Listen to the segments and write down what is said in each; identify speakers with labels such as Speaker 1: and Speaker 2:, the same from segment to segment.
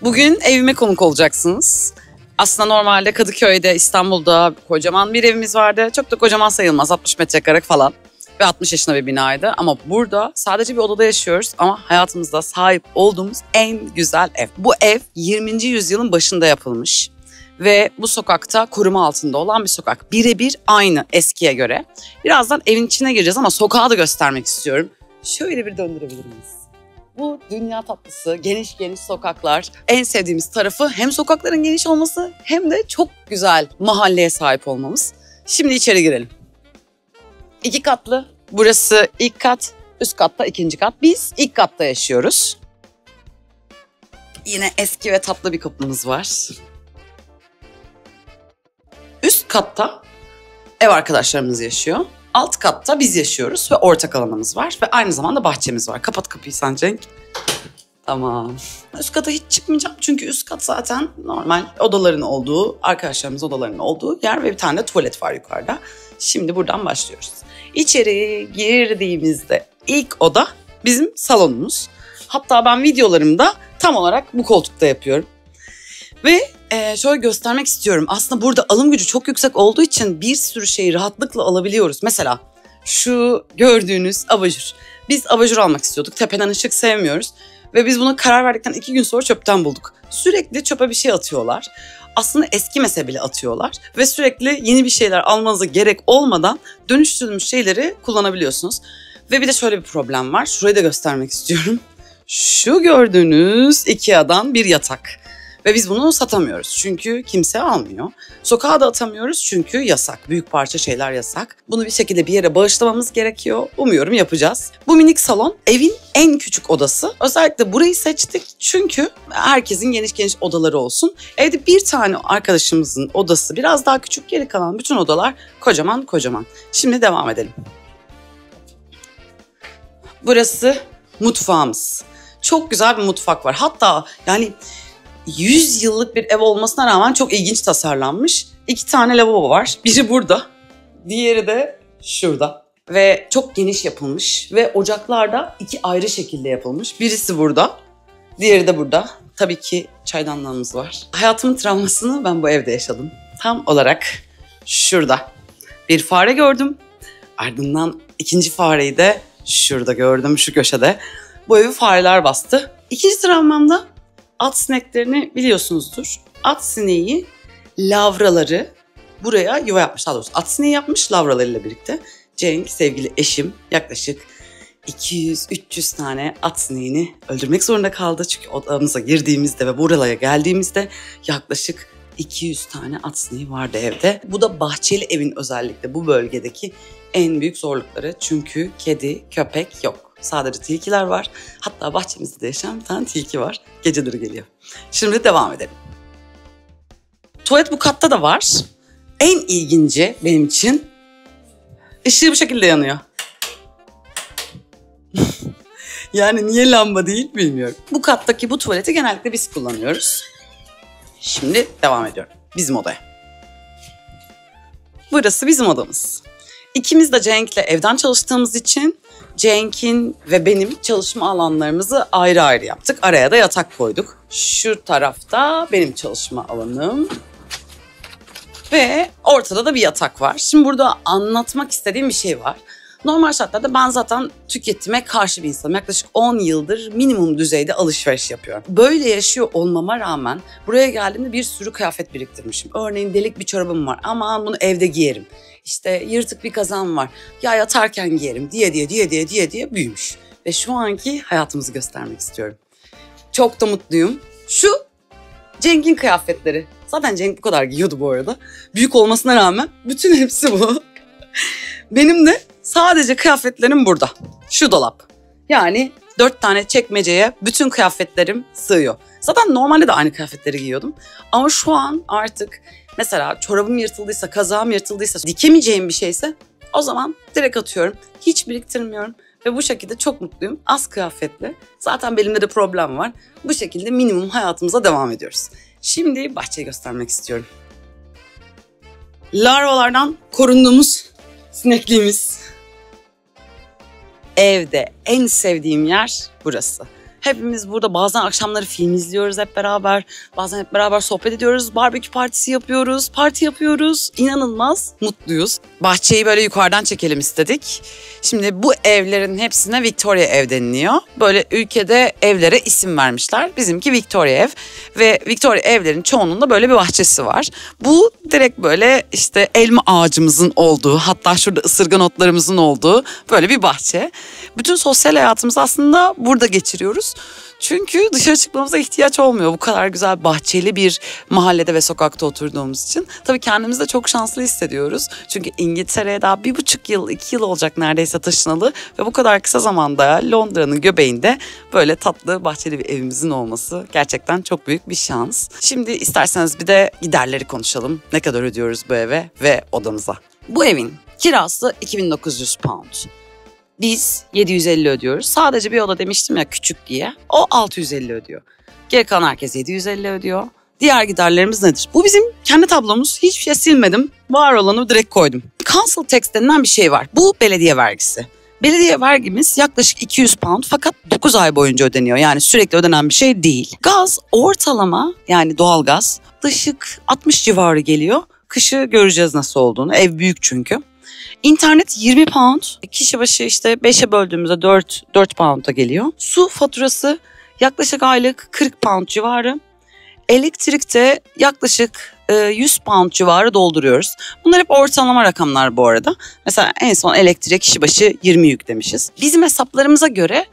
Speaker 1: Bugün evime konuk olacaksınız. Aslında normalde Kadıköy'de, İstanbul'da kocaman bir evimiz vardı. Çok da kocaman sayılmaz, 60 metrekare falan. Ve 60 yaşında bir binaydı. Ama burada sadece bir odada yaşıyoruz ama hayatımızda sahip olduğumuz en güzel ev. Bu ev 20. yüzyılın başında yapılmış. Ve bu sokakta koruma altında olan bir sokak. Birebir aynı eskiye göre. Birazdan evin içine gireceğiz ama sokağı da göstermek istiyorum. Şöyle bir döndürebilir miyiz? Bu dünya tatlısı, geniş geniş sokaklar. En sevdiğimiz tarafı hem sokakların geniş olması hem de çok güzel mahalleye sahip olmamız. Şimdi içeri girelim. 2 katlı. Burası ilk kat, üst katta ikinci kat. Biz ilk katta yaşıyoruz. Yine eski ve tatlı bir kapımız var. Üst katta ev arkadaşlarımız yaşıyor. Alt katta biz yaşıyoruz ve ortak alanımız var. Ve aynı zamanda bahçemiz var. Kapat kapıyı sen Cenk. Tamam. Üst kata hiç çıkmayacağım çünkü üst kat zaten normal odaların olduğu, arkadaşlarımız odalarının olduğu yer ve bir tane de tuvalet var yukarıda. Şimdi buradan başlıyoruz. İçeri girdiğimizde ilk oda bizim salonumuz. Hatta ben videolarımda tam olarak bu koltukta yapıyorum. Ve şöyle göstermek istiyorum. Aslında burada alım gücü çok yüksek olduğu için bir sürü şeyi rahatlıkla alabiliyoruz. Mesela şu gördüğünüz abajur. Biz abajur almak istiyorduk. Tepeden ışık sevmiyoruz. Ve biz buna karar verdikten 2 gün sonra çöpten bulduk. Sürekli çöpe bir şey atıyorlar. Aslında eskimese bile atıyorlar. Ve sürekli yeni bir şeyler almanıza gerek olmadan dönüştürülmüş şeyleri kullanabiliyorsunuz. Ve bir de şöyle bir problem var. Şurayı da göstermek istiyorum. Şu gördüğünüz IKEA'dan bir yatak. Ve biz bunu satamıyoruz çünkü kimse almıyor. Sokağa da atamıyoruz çünkü yasak. Büyük parça şeyler yasak. Bunu bir şekilde bir yere bağışlamamız gerekiyor. Umuyorum yapacağız. Bu minik salon evin en küçük odası. Özellikle burayı seçtik çünkü herkesin geniş geniş odaları olsun. Evde bir tane arkadaşımızın odası biraz daha küçük, geri kalan bütün odalar kocaman kocaman. Şimdi devam edelim. Burası mutfağımız. Çok güzel bir mutfak var. Hatta yani 100 yıllık bir ev olmasına rağmen çok ilginç tasarlanmış. 2 tane lavabo var. Biri burada, diğeri de şurada. Ve çok geniş yapılmış ve ocaklar da 2 ayrı şekilde yapılmış. Birisi burada, diğeri de burada. Tabii ki çaydanlığımız var. Hayatımın travmasını ben bu evde yaşadım. Tam olarak şurada. Bir fare gördüm. Ardından ikinci fareyi de şurada gördüm, şu köşede. Bu evi fareler bastı. İkinci travmamda at sineklerini biliyorsunuzdur. At sineği lavraları buraya yuva yapmış. Daha doğrusu at sineği yapmış lavralarıyla birlikte. Cenk, sevgili eşim, yaklaşık 200-300 tane at sineğini öldürmek zorunda kaldı. Çünkü odamıza girdiğimizde ve buralara geldiğimizde yaklaşık 200 tane at sineği vardı evde. Bu da bahçeli evin özellikle bu bölgedeki en büyük zorlukları. Çünkü kedi, köpek yok. Sadece tilkiler var. Hatta bahçemizde de yaşayan bir tane tilki var. Geceleri geliyor. Şimdi devam edelim. Tuvalet bu katta da var. En ilginci benim için ışığı bu şekilde yanıyor. Yani niye lamba değil bilmiyorum. Bu kattaki bu tuvaleti genellikle biz kullanıyoruz. Şimdi devam ediyorum. Bizim odaya. Burası bizim odamız. İkimiz de Cenk'le evden çalıştığımız için Cenk'in ve benim çalışma alanlarımızı ayrı ayrı yaptık. Araya da yatak koyduk. Şu tarafta benim çalışma alanım. Ve ortada da bir yatak var. Şimdi burada anlatmak istediğim bir şey var. Normal şartlarda ben zaten tüketime karşı bir insanım. Yaklaşık 10 yıldır minimum düzeyde alışveriş yapıyorum. Böyle yaşıyor olmama rağmen buraya geldiğimde bir sürü kıyafet biriktirmişim. Örneğin delik bir çorabım var. Aman bunu evde giyerim. İşte yırtık bir kazağım var. Ya yatarken giyerim diye büyümüş. Ve şu anki hayatımızı göstermek istiyorum. Çok da mutluyum. Şu Cenk'in kıyafetleri. Zaten Cenk bu kadar giyiyordu bu arada. Büyük olmasına rağmen bütün hepsi bu. Benim de sadece kıyafetlerim burada. Şu dolap. Yani 4 tane çekmeceye bütün kıyafetlerim sığıyor. Zaten normalde de aynı kıyafetleri giyiyordum. Ama şu an artık mesela çorabım yırtıldıysa, kazağım yırtıldıysa, dikemeyeceğim bir şeyse o zaman direkt atıyorum. Hiç biriktirmiyorum ve bu şekilde çok mutluyum. Az kıyafetle. Zaten belimde de problem var. Bu şekilde minimum hayatımıza devam ediyoruz. Şimdi bahçeyi göstermek istiyorum. Larvalardan korunduğumuz sinekliğimiz. Evde en sevdiğim yer burası. Hepimiz burada bazen akşamları film izliyoruz hep beraber. Bazen hep beraber sohbet ediyoruz. Barbekü partisi yapıyoruz. Parti yapıyoruz. İnanılmaz mutluyuz. Bahçeyi böyle yukarıdan çekelim istedik. Şimdi bu evlerin hepsine Victoria ev deniliyor. Böyle ülkede evlere isim vermişler. Bizimki Victoria ev. Ve Victoria evlerin çoğunluğunda böyle bir bahçesi var. Bu direkt böyle işte elma ağacımızın olduğu, hatta şurada ısırgan otlarımızın olduğu böyle bir bahçe. Bütün sosyal hayatımızı aslında burada geçiriyoruz. Çünkü dışarı çıkmamıza ihtiyaç olmuyor bu kadar güzel bahçeli bir mahallede ve sokakta oturduğumuz için. Tabii kendimizi de çok şanslı hissediyoruz. Çünkü İngiltere'ye daha 1,5 yıl, 2 yıl olacak neredeyse taşınalı. Ve bu kadar kısa zamanda Londra'nın göbeğinde böyle tatlı bahçeli bir evimizin olması gerçekten çok büyük bir şans. Şimdi isterseniz bir de giderleri konuşalım. Ne kadar ödüyoruz bu eve ve odamıza. Bu evin kirası 2.900 pound. Biz 750 ödüyoruz. Sadece bir oda demiştim ya küçük diye. O 650 ödüyor. Geri kalan herkes 750 ödüyor. Diğer giderlerimiz nedir? Bu bizim kendi tablomuz. Hiçbir şey silmedim. Var olanı direkt koydum. Council tax denilen bir şey var. Bu belediye vergisi. Belediye vergimiz yaklaşık 200 pound fakat 9 ay boyunca ödeniyor. Yani sürekli ödenen bir şey değil. Gaz ortalama, yani doğalgaz yaklaşık 60 civarı geliyor. Kışı göreceğiz nasıl olduğunu. Ev büyük çünkü. İnternet 20 pound. Kişi başı işte 5'e böldüğümüzde 4 pound'a geliyor. Su faturası yaklaşık aylık 40 pound civarı. Elektrikte yaklaşık 100 pound civarı dolduruyoruz. Bunlar hep ortalama rakamlar bu arada. Mesela en son elektriğe kişi başı 20 yüklemişiz. Bizim hesaplarımıza göre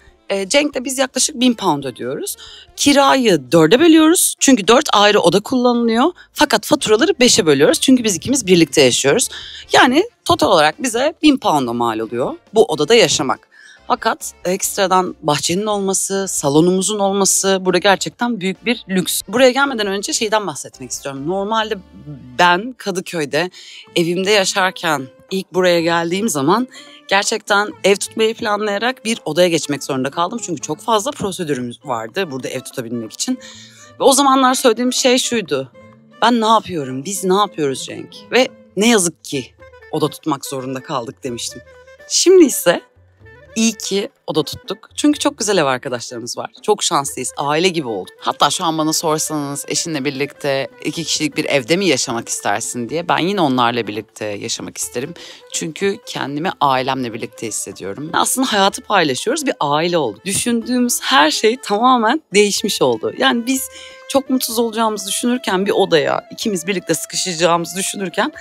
Speaker 1: Cenk'le biz yaklaşık 1000 pound ödüyoruz. Kirayı 4'e bölüyoruz. Çünkü 4 ayrı oda kullanılıyor. Fakat faturaları 5'e bölüyoruz. Çünkü biz ikimiz birlikte yaşıyoruz. Yani total olarak bize 1000 pound'a mal oluyor bu odada yaşamak. Fakat ekstradan bahçenin olması, salonumuzun olması burada gerçekten büyük bir lüks. Buraya gelmeden önce şeyden bahsetmek istiyorum. Normalde ben Kadıköy'de evimde yaşarken ilk buraya geldiğim zaman gerçekten ev tutmayı planlayarak bir odaya geçmek zorunda kaldım. Çünkü çok fazla prosedürümüz vardı burada ev tutabilmek için. Ve o zamanlar söylediğim şey şuydu. Ben ne yapıyorum, biz ne yapıyoruz Cenk? Ve ne yazık ki oda tutmak zorunda kaldık demiştim. Şimdi ise İyi ki oda tuttuk. Çünkü çok güzel ev arkadaşlarımız var. Çok şanslıyız. Aile gibi olduk. Hatta şu an bana sorsanız eşinle birlikte 2 kişilik bir evde mi yaşamak istersin diye ben yine onlarla birlikte yaşamak isterim. Çünkü kendimi ailemle birlikte hissediyorum. Aslında hayatı paylaşıyoruz. Bir aile olduk. Düşündüğümüz her şey tamamen değişmiş oldu. Yani biz çok mutsuz olacağımızı düşünürken bir odaya ikimiz birlikte sıkışacağımızı düşünürken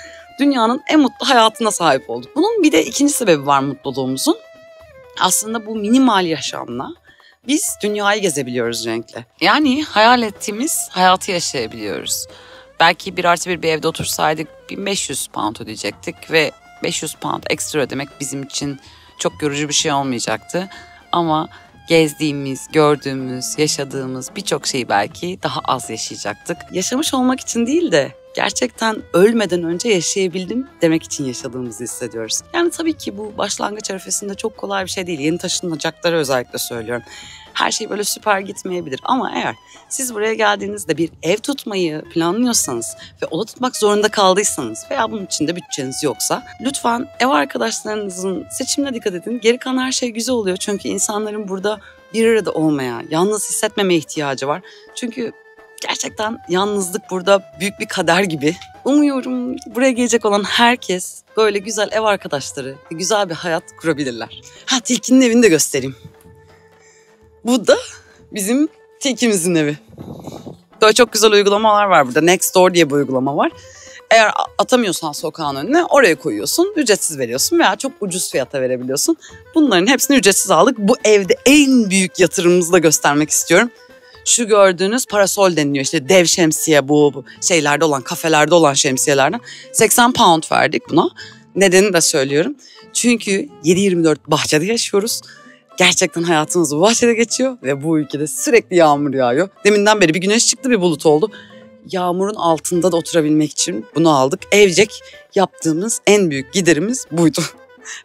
Speaker 1: dünyanın en mutlu hayatına sahip olduk. Bunun bir de ikinci sebebi var mutluluğumuzun. Aslında bu minimal yaşamla biz dünyayı gezebiliyoruz Cenk'le. Yani hayal ettiğimiz hayatı yaşayabiliyoruz. Belki 1+1 bir evde otursaydık 1500 pound ödeyecektik ve 500 pound ekstra ödemek bizim için çok yorucu bir şey olmayacaktı. Ama gezdiğimiz, gördüğümüz, yaşadığımız birçok şeyi belki daha az yaşayacaktık. Yaşamış olmak için değil de gerçekten ölmeden önce yaşayabildim demek için yaşadığımızı hissediyoruz. Yani tabii ki bu başlangıç arifesinde çok kolay bir şey değil. Yeni taşınacaklara özellikle söylüyorum. Her şey böyle süper gitmeyebilir ama eğer siz buraya geldiğinizde bir ev tutmayı planlıyorsanız ve oda tutmak zorunda kaldıysanız veya bunun için de bütçeniz yoksa lütfen ev arkadaşlarınızın seçimine dikkat edin. Geri kalan her şey güzel oluyor çünkü insanların burada bir arada olmaya, yalnız hissetmemeye ihtiyacı var. Çünkü gerçekten yalnızlık burada büyük bir kader gibi. Umuyorum buraya gelecek olan herkes böyle güzel ev arkadaşları, güzel bir hayat kurabilirler. Tilki'nin evini de göstereyim. Bu da bizim tilkimizin evi. Böyle çok güzel uygulamalar var burada. Nextdoor diye bir uygulama var. Eğer atamıyorsan sokağın önüne oraya koyuyorsun. Ücretsiz veriyorsun veya çok ucuz fiyata verebiliyorsun. Bunların hepsini ücretsiz aldık. Bu evde en büyük yatırımımızı da göstermek istiyorum. Şu gördüğünüz parasol deniliyor. İşte dev şemsiye bu şeylerde olan, kafelerde olan şemsiyelerden. 80 pound verdik buna. Nedenini de söylüyorum. Çünkü 7/24 bahçede yaşıyoruz. Gerçekten hayatımız bu bahçede geçiyor ve bu ülkede sürekli yağmur yağıyor. Deminden beri bir güneş çıktı, bir bulut oldu. Yağmurun altında da oturabilmek için bunu aldık. Evcek yaptığımız en büyük giderimiz buydu.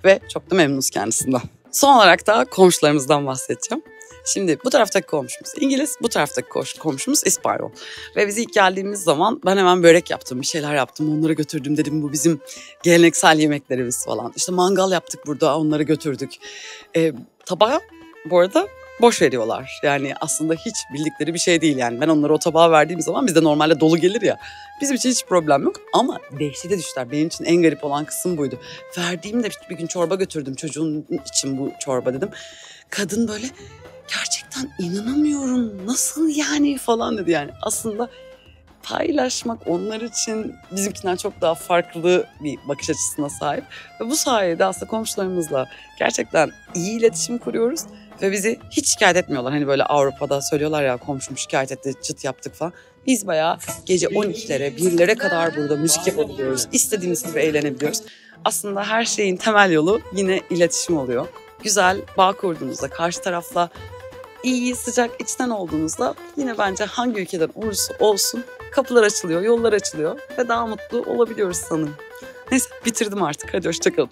Speaker 1: Ve çok da memnunuz kendisinden. Son olarak da komşularımızdan bahsedeceğim. Şimdi bu taraftaki komşumuz İngiliz, bu taraftaki komşumuz İspanyol. Ve biz ilk geldiğimiz zaman ben hemen börek yaptım, bir şeyler yaptım. Onlara götürdüm, dedim bu bizim geleneksel yemeklerimiz falan. İşte mangal yaptık burada, onları götürdük. Tabağa bu arada boş veriyorlar. Yani aslında hiç bildikleri bir şey değil yani. Ben onlara o tabağı verdiğim zaman bizde normalde dolu gelir ya. Bizim için hiç problem yok ama dehşete düştüler. Benim için en garip olan kısım buydu. Verdiğimde bir gün çorba götürdüm, çocuğun için bu çorba dedim. Kadın böyle gerçekten inanamıyorum, nasıl yani falan dedi yani. Aslında paylaşmak onlar için bizimkinden çok daha farklı bir bakış açısına sahip. Ve bu sayede aslında komşularımızla gerçekten iyi iletişim kuruyoruz. Ve bizi hiç şikayet etmiyorlar. Hani böyle Avrupa'da söylüyorlar ya, komşum şikayet etti, çıt yaptık falan. Biz bayağı gece 12'lere, 1'lere kadar burada müzik yapabiliyoruz. İstediğimiz gibi eğlenebiliyoruz. Aslında her şeyin temel yolu yine iletişim oluyor. Güzel bağ kurduğunuzda, karşı tarafla iyi, sıcak, içten olduğunuzda yine bence hangi ülkeden olursa olsun kapılar açılıyor, yollar açılıyor ve daha mutlu olabiliyoruz sanırım. Neyse, bitirdim artık. Hadi hoşça kalın.